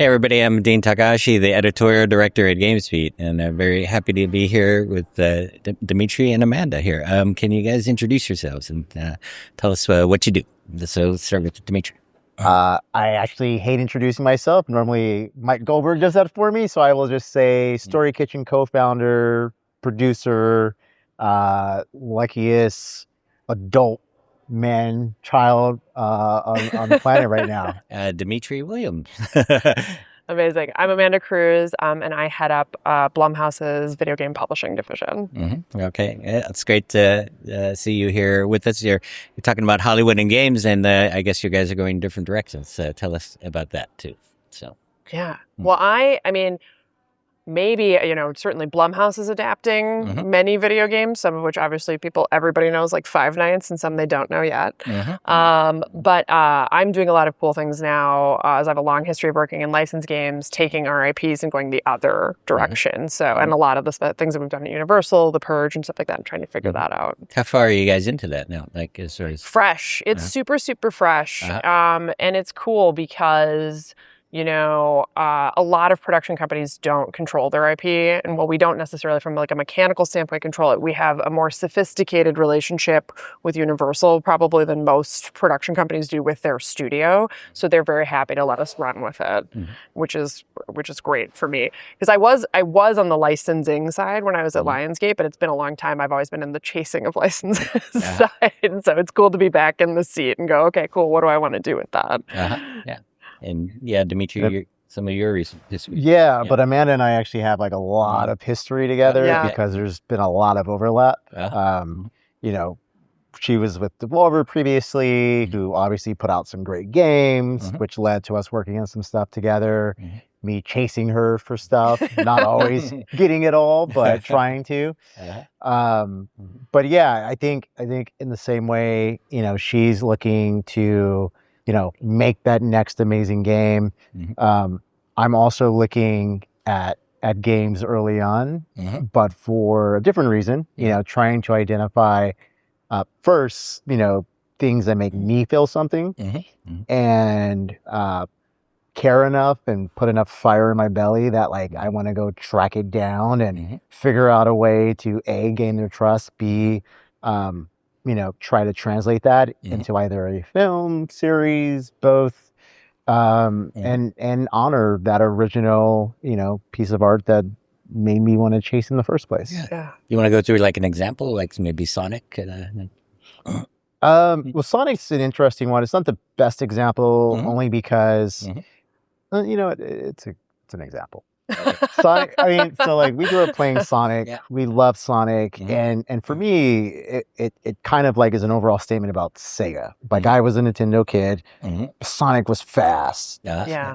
Hey everybody, I'm Dean Takahashi, the editorial director at GamesBeat, and I'm very happy to be here with Dmitri and Amanda here. Can you guys introduce yourselves and tell us what you do? So let's start with Dmitri. I actually hate introducing myself. Normally Mike Goldberg does that for me, so I will just say Story Kitchen co-founder, producer, luckiest adult man, child on the planet right now. Dmitri Williams. Amazing. I'm Amanda Kruse, and I head up Blumhouse's video game publishing division. Mm-hmm. Okay, it's great to see you here with us. You're talking about Hollywood and games, and I guess you guys are going different directions. Tell us about that too. So yeah, well, I mean, maybe, certainly Blumhouse is adapting many video games, some of which obviously everybody knows, like Five Nights, and some they don't know yet. But I'm doing a lot of cool things now, as I have a long history of working in licensed games, taking our IPs and going the other direction. So, and a lot of the things that we've done at Universal, The Purge and stuff like that, I'm trying to figure that out. How far are you guys into that now? Like, as far as fresh. It's super, super fresh. And it's cool because a lot of production companies don't control their IP. And while we don't necessarily, from like a mechanical standpoint, control it, we have a more sophisticated relationship with Universal probably than most production companies do with their studio. So they're very happy to let us run with it, which is great for me. Because I was on the licensing side when I was at Lionsgate, but it's been a long time. I've always been in the chasing of licenses side. And so it's cool to be back in the seat and go, okay, cool. What do I want to do with that? Yeah. And yeah, Dmitri, some of your recent history. Yeah, but Amanda and I actually have like a lot of history together because there's been a lot of overlap. She was with Devolver previously, who obviously put out some great games, which led to us working on some stuff together. Me chasing her for stuff, not always getting it all, but trying to. But yeah, I think in the same way, she's looking to make that next amazing game. I'm also looking at games early on, but for a different reason, trying to identify first, things that make me feel something and care enough and put enough fire in my belly that like I want to go track it down and figure out a way to A, gain their trust, B, try to translate that into either a film, series, both, and honor that original, piece of art that made me want to chase in the first place. Yeah. You want to go through like an example, like maybe Sonic? Well, Sonic's an interesting one. It's not the best example, only because, it's an example. Sonic, so like we grew up playing Sonic. We love Sonic, and for me, it kind of like is an overall statement about Sega. Like I was a Nintendo kid. Sonic was fast.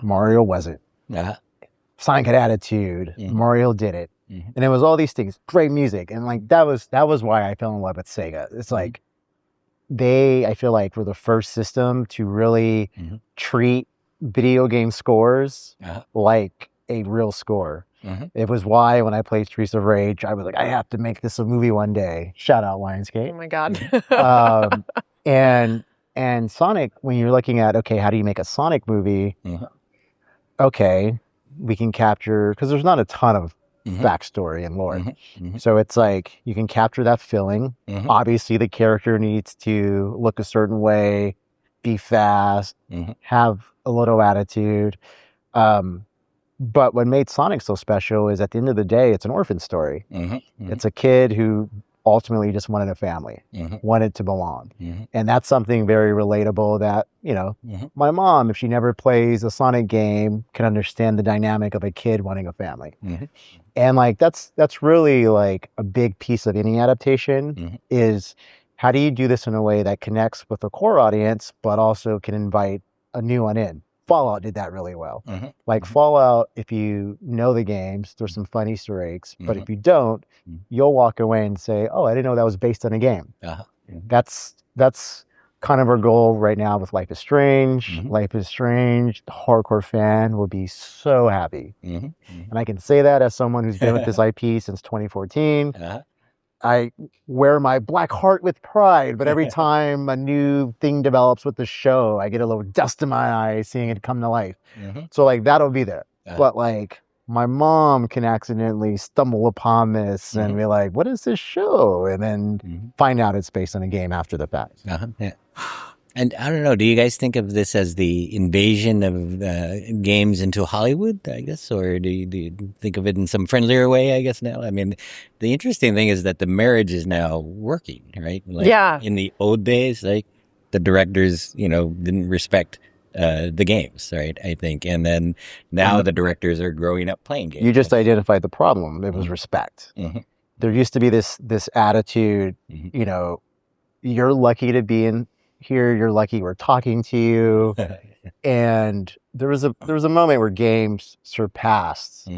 Mario wasn't. Sonic had attitude. Mario did it, and it was all these things. Great music, and like that was why I fell in love with Sega. It's like I feel like were the first system to really treat video game scores like a real score. It was why when I played Streets of Rage, I was like, I have to make this a movie one day. Shout out Lionsgate. Oh my God. And Sonic, when you're looking at, okay, how do you make a Sonic movie? Okay, we can capture, because there's not a ton of backstory and lore. So it's like, you can capture that feeling. Obviously, the character needs to look a certain way, be fast, have a little attitude. But what made Sonic so special is at the end of the day, it's an orphan story. It's a kid who ultimately just wanted a family, wanted to belong. And that's something very relatable that, my mom, if she never plays a Sonic game, can understand the dynamic of a kid wanting a family. And like, that's really like a big piece of any adaptation is how do you do this in a way that connects with the core audience, but also can invite a new one in? Fallout did that really well. Like Fallout, if you know the games, there's some fun Easter eggs, but if you don't, you'll walk away and say, oh, I didn't know that was based on a game. That's kind of our goal right now with Life is Strange. Life is Strange, the hardcore fan will be so happy. And I can say that as someone who's been with this IP since 2014. I wear my black heart with pride, but every time a new thing develops with the show, I get a little dust in my eyes seeing it come to life. So like that'll be there. But like my mom can accidentally stumble upon this and be like, what is this show? And then find out it's based on a game after the fact. Yeah. And I don't know, do you guys think of this as the invasion of games into Hollywood, I guess? Or do you think of it in some friendlier way, I guess, now? I mean, the interesting thing is that the marriage is now working, right? Like, yeah. In the old days, like, the directors, didn't respect the games, right? I think. And then now the directors are growing up playing games. You just identified the problem. It was respect. There used to be this attitude, you're lucky to be in here, you're lucky we're talking to you. And there was a moment where games surpassed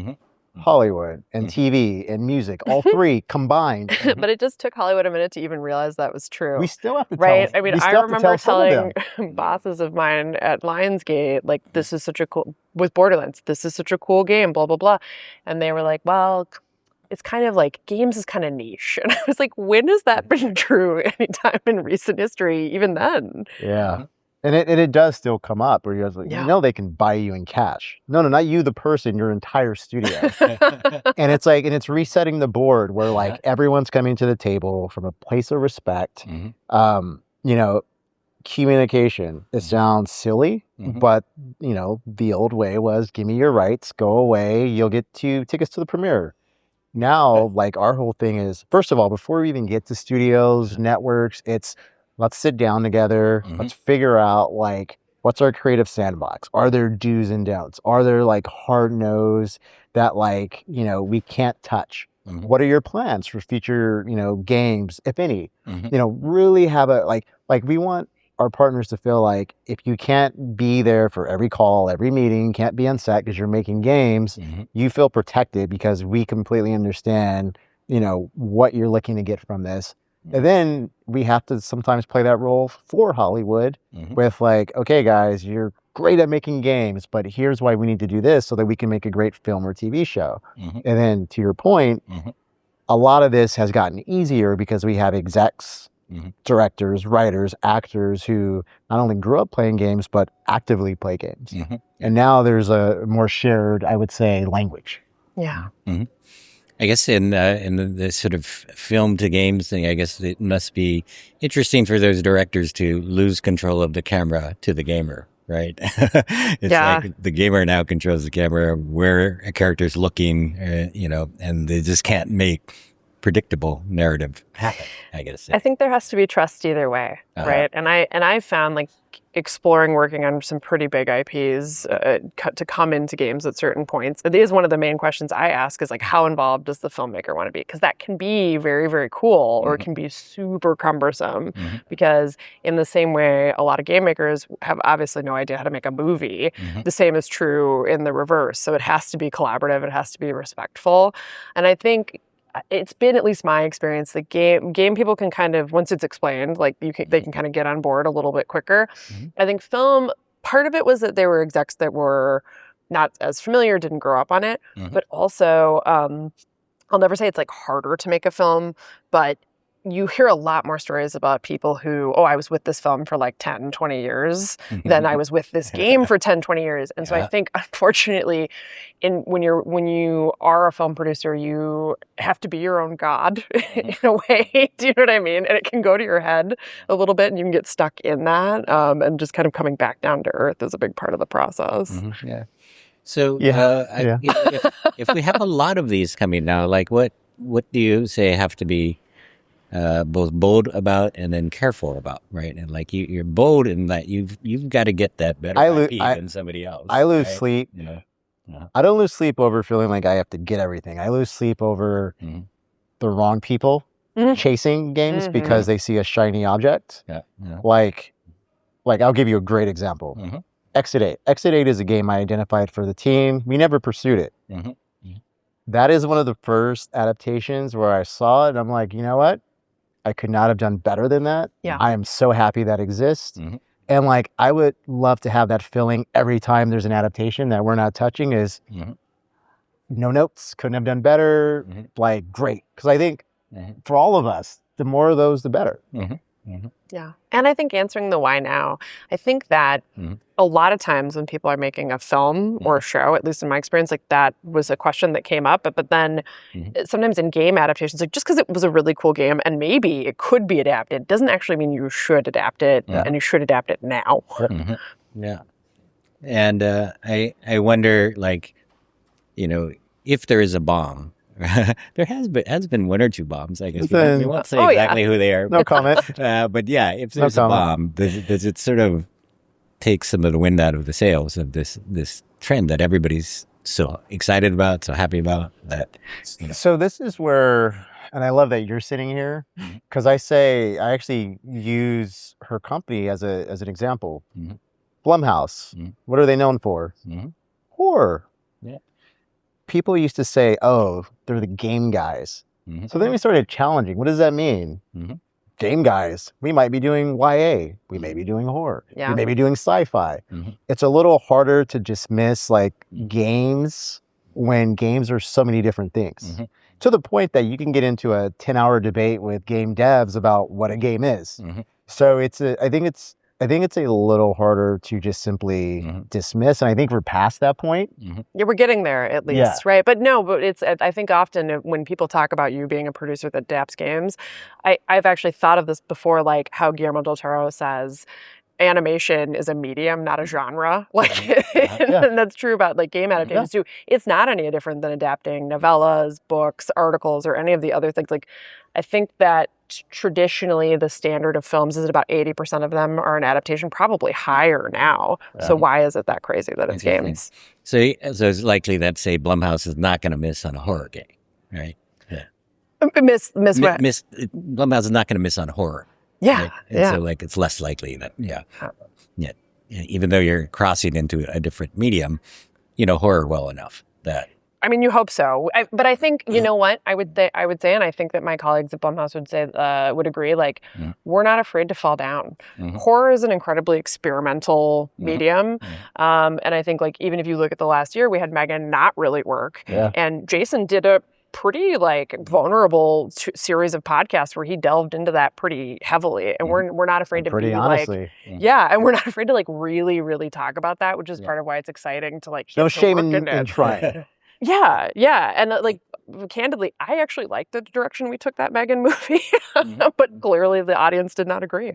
Hollywood and TV and music, all three combined. But it just took Hollywood a minute to even realize that was true. We still have to right? tell. I mean, I remember telling bosses of mine at Lionsgate, like, this is such a cool, with Borderlands, this is such a cool game, blah, blah, blah. And they were like, well, it's kind of like, games is kind of niche. And I was like, when has that been true anytime in recent history, even then? Yeah. And it does still come up where you're like, they can buy you in cash. No, not you, the person, your entire studio. And it's like, and it's resetting the board where like everyone's coming to the table from a place of respect. Communication. It sounds silly, but the old way was give me your rights, go away, you'll get tickets to the premiere. Now, like our whole thing is, first of all, before we even get to studios, networks, it's let's sit down together. Let's figure out like, what's our creative sandbox? Are there do's and don'ts? Are there like hard no's that like, we can't touch? What are your plans for future, games, if any? Really have a, like we want our partners to feel like if you can't be there for every call, every meeting, can't be on set because you're making games, you feel protected because we completely understand, what you're looking to get from this. And then we have to sometimes play that role for Hollywood with like, okay, guys, you're great at making games, but here's why we need to do this so that we can make a great film or TV show. And then to your point, a lot of this has gotten easier because we have execs, directors, writers, actors who not only grew up playing games, but actively play games. And now there's a more shared, I would say, language. Yeah. I guess in the sort of film to games thing, I guess it must be interesting for those directors to lose control of the camera to the gamer, right? It's like the gamer now controls the camera, where a character's looking, and they just can't make predictable narrative happen, I guess. I think there has to be trust either way, right? And I found like exploring working on some pretty big IPs to come into games at certain points. It is one of the main questions I ask is like, how involved does the filmmaker want to be? Because that can be very, very cool, or it can be super cumbersome. Because in the same way, a lot of game makers have obviously no idea how to make a movie. The same is true in the reverse. So it has to be collaborative. It has to be respectful. And I think it's been at least my experience that game people can kind of, once it's explained, like they can kind of get on board a little bit quicker. I think film, part of it was that there were execs that were not as familiar, didn't grow up on it, but also I'll never say it's like harder to make a film, but you hear a lot more stories about people who, I was with this film for like 10, 20 years than I was with this game for 10, 20 years. And so I think, unfortunately, when you are a film producer, you have to be your own god in a way. Do you know what I mean? And it can go to your head a little bit and you can get stuck in that. And just kind of coming back down to earth is a big part of the process. So if we have a lot of these coming now, like what do you say have to be both bold about and then careful about, right? And like you're bold in that you've got to get that better IP than somebody else. I lose sleep. I don't lose sleep over feeling like I have to get everything. I lose sleep over the wrong people chasing games because they see a shiny object. Like I'll give you a great example. Exit 8. Exit 8 is a game I identified for the team. We never pursued it. That is one of the first adaptations where I saw it and I'm like, you know what? I could not have done better than that. I am so happy that exists. And like, I would love to have that feeling every time there's an adaptation that we're not touching no notes, couldn't have done better, like great. Because I think for all of us. The more of those, the better. Yeah. And I think answering the why now, I think that a lot of times when people are making a film or a show, at least in my experience, like that was a question that came up. But then sometimes in game adaptations, like just because it was a really cool game and maybe it could be adapted doesn't actually mean you should adapt it and you should adapt it now. Yeah. And I wonder, like, you know, if there is a bomb, there has been one or two bombs, I guess. We won't say exactly who they are. No comment. But yeah, if there's a bomb, does it sort of take some of the wind out of the sails of this trend that everybody's so excited about, so happy about? That. You know. So this is where, and I love that you're sitting here, because I actually use her company as an example. Blumhouse. What are they known for? Horror. Yeah. People used to say, "Oh, they're the game guys." So then we started challenging. What does that mean? Game guys. We might be doing YA. We may be doing horror. We may be doing sci-fi. It's a little harder to dismiss like games when games are so many different things. To the point that you can get into a 10-hour debate with game devs about what a game is. So I think it's a little harder to just simply dismiss. And I think we're past that point. Yeah, we're getting there at least, right? But no, I think often when people talk about you being a producer that adapts games, I've actually thought of this before, like how Guillermo del Toro says, animation is a medium, not a genre. Like, and that's true about like game adaptations too. It's not any different than adapting novellas, books, articles, or any of the other things. Like, I think that traditionally the standard of films is about 80% of them are an adaptation, probably higher now. So why is it that crazy that it's games? So it's likely that, say, Blumhouse is not going to miss on a horror game, right? Yeah. Miss what? Blumhouse is not going to miss on horror. Yeah. Right? And so like it's less likely that, even though you're crossing into a different medium, you know horror well enough that. I mean, you hope so. But I think, you know what, I would say, and I think that my colleagues at Blumhouse would say, would agree, like, we're not afraid to fall down. Horror is an incredibly experimental medium. And I think, like, even if you look at the last year, we had Megan not really work. And Jason did a pretty, like, vulnerable series of podcasts where he delved into that pretty heavily. And we're not afraid to be, honestly. like, and we're not afraid to, like, really, really talk about that, which is part of why it's exciting to, like, no shame in trying. Yeah. And like, candidly, I actually liked the direction we took that Megan movie, but clearly the audience did not agree.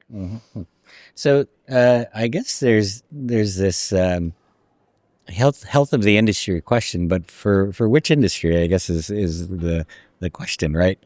So I guess there's this health of the industry question, but for which industry, I guess is the question, right?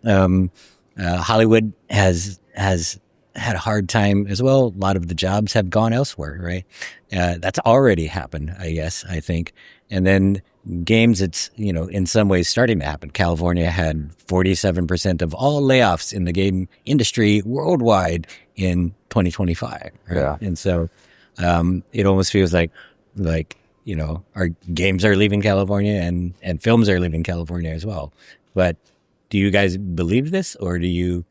Hollywood has had a hard time as well. A lot of the jobs have gone elsewhere, right? That's already happened, I think. And then games, it's, in some ways starting to happen. California had 47% of all layoffs in the game industry worldwide in 2025. Right? Yeah. And so it almost feels like our games are leaving California and films are leaving California as well. But do you guys believe this, or do you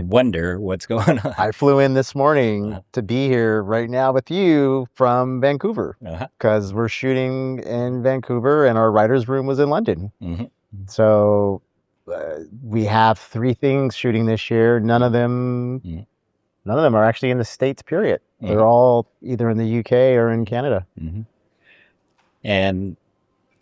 wonder what's going on? I flew in this morning to be here right now with you from Vancouver because we're shooting in Vancouver and our writer's room was in London. So we have 3 things shooting this year. None of them are actually in the States, period. They're all either in the UK or in Canada. And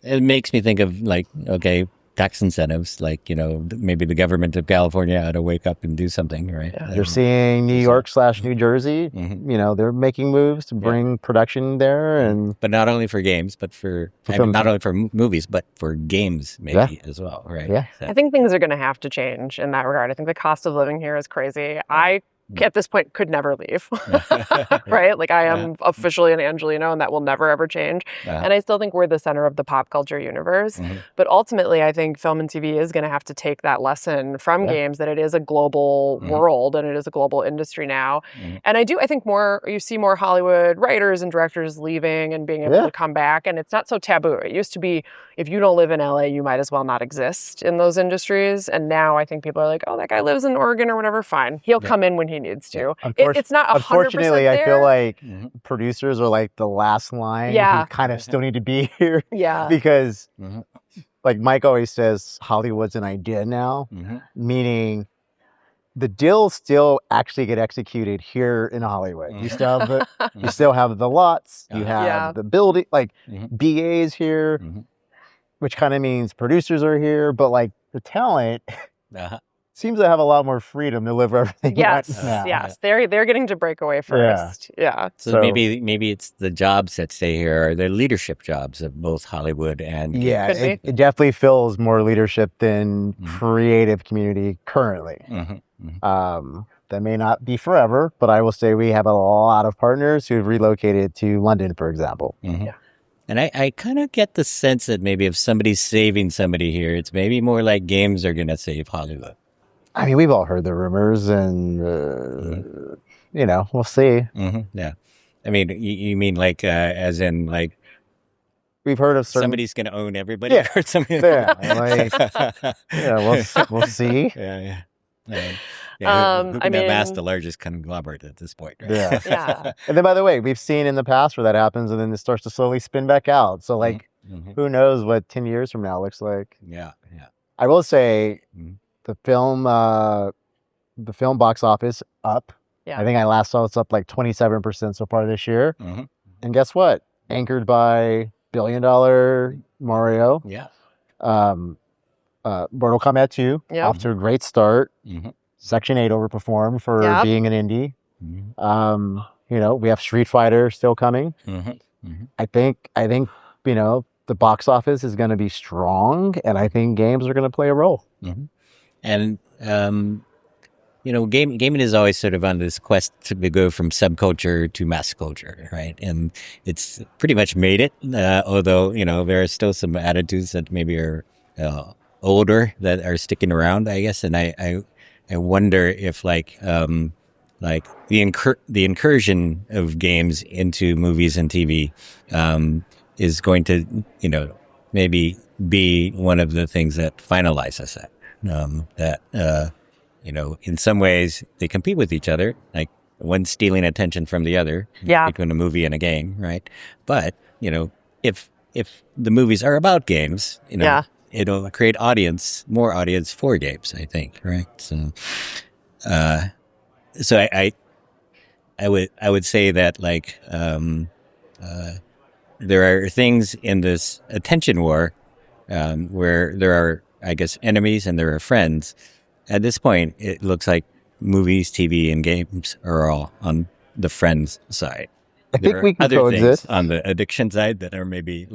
it makes me think of, like, okay, tax incentives, like, maybe the government of California ought to wake up and do something, right? You're seeing New York / New Jersey, they're making moves to bring production there. But not only for games, but not only for movies, but for games maybe as well, right? Yeah. I think things are going to have to change in that regard. I think the cost of living here is crazy. I at this point could never leave, right? Like, I am officially an Angelino, and that will never ever change. And I still think we're the center of the pop culture universe. But ultimately, I think film and TV is going to have to take that lesson from games, that it is a global world and it is a global industry now. And I think you see more Hollywood writers and directors leaving and being able to come back, and it's not so taboo. It used to be, if you don't live in LA, you might as well not exist in those industries. And now I think people are like, oh, that guy lives in Oregon or whatever, fine. He'll come in when he needs to. It's not 100% Unfortunately, there. I feel like producers are like the last line who kind of still need to be here. Yeah. Because like Mike always says, Hollywood's an idea now, meaning the deals still actually get executed here in Hollywood. You still have the lots, you have the building, like BAs here, which kind of means producers are here, but like the talent seems to have a lot more freedom to live everything right now. Yes, they're getting to break away first. Yeah. So maybe it's the jobs that stay here are the leadership jobs of both Hollywood and it definitely feels more leadership than creative community currently. That may not be forever, but I will say we have a lot of partners who have relocated to London, for example. And I kind of get the sense that maybe if somebody's saving somebody here, it's maybe more like games are going to save Hollywood. I mean, we've all heard the rumors, and we'll see. Yeah, I mean, you mean like as in like we've heard of somebody's going to own everybody or something. We'll see. Who can amass the largest conglomerate at this point? Right? And then, by the way, we've seen in the past where that happens, and then it starts to slowly spin back out. So, like, who knows what 10 years from now looks like? I will say. The film box office up. I think I last saw it's up like 27% so far this year. And guess what? Anchored by $1 billion Mario. Mortal Kombat 2 off to a great start. Section 8 overperformed for being an indie. We have Street Fighter still coming. I think the box office is going to be strong, and I think games are going to play a role. And, gaming is always sort of on this quest to go from subculture to mass culture, right? And it's pretty much made it, although, there are still some attitudes that maybe are older that are sticking around, I guess. And I wonder if, the incursion of games into movies and TV is going to, maybe be one of the things that finalizes that. In some ways they compete with each other, like one stealing attention from the other between a movie and a game, right? But, if the movies are about games, it'll create more audience for games, I think, right? So, I would say that there are things in this attention war where there are, I guess, enemies and there are friends. At this point, it looks like movies, TV, and games are all on the friends side. I think we can coexist on the addiction side that are maybe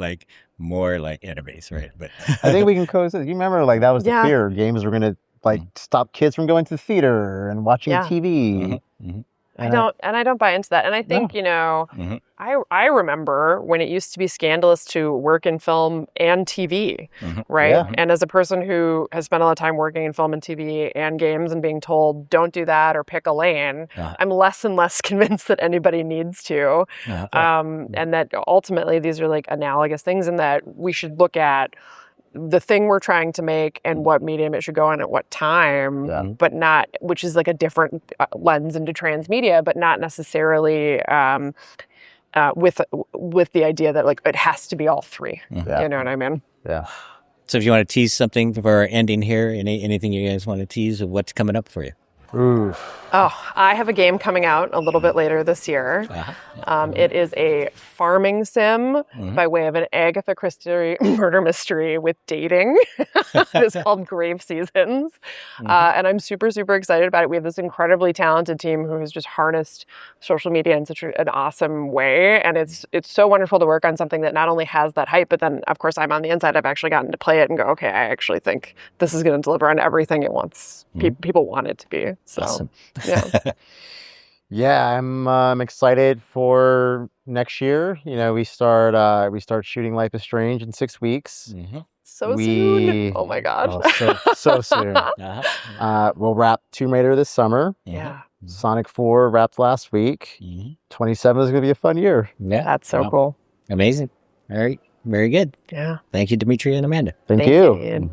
more like enemies, right? But I think we can coexist. You remember, that was the fear. Games were going to stop kids from going to the theater and watching TV. I don't buy into that. And I think, I remember when it used to be scandalous to work in film and TV, right? Yeah. And as a person who has spent a lot of time working in film and TV and games and being told, don't do that or pick a lane, I'm less and less convinced that anybody needs to. And that ultimately these are analogous things, and that we should look at the thing we're trying to make and what medium it should go in at what time, but not, which is a different lens into transmedia, but not necessarily with the idea that it has to be all three. You know what I mean? Yeah. So if you want to tease something for our ending here, anything you guys want to tease of what's coming up for you? Oof. Oh, I have a game coming out a little bit later this year. It is a farming sim by way of an Agatha Christie murder mystery with dating. It's called Grave Seasons. And I'm super, super excited about it. We have this incredibly talented team who has just harnessed social media in such an awesome way. And it's so wonderful to work on something that not only has that hype, but then, of course, I'm on the inside. I've actually gotten to play it and go, okay, I actually think this is going to deliver on everything it wants. People want it to be. So, awesome. Yeah, I'm excited for next year. We start shooting Life is Strange in 6 weeks. Soon. Oh my god. So soon. We'll wrap Tomb Raider this summer. Yeah. Sonic 4 wrapped last week. 27 is going to be a fun year. Yeah. That's so cool. Amazing. All right. Very good. Yeah. Thank you, Dmitri and Amanda. Thank you.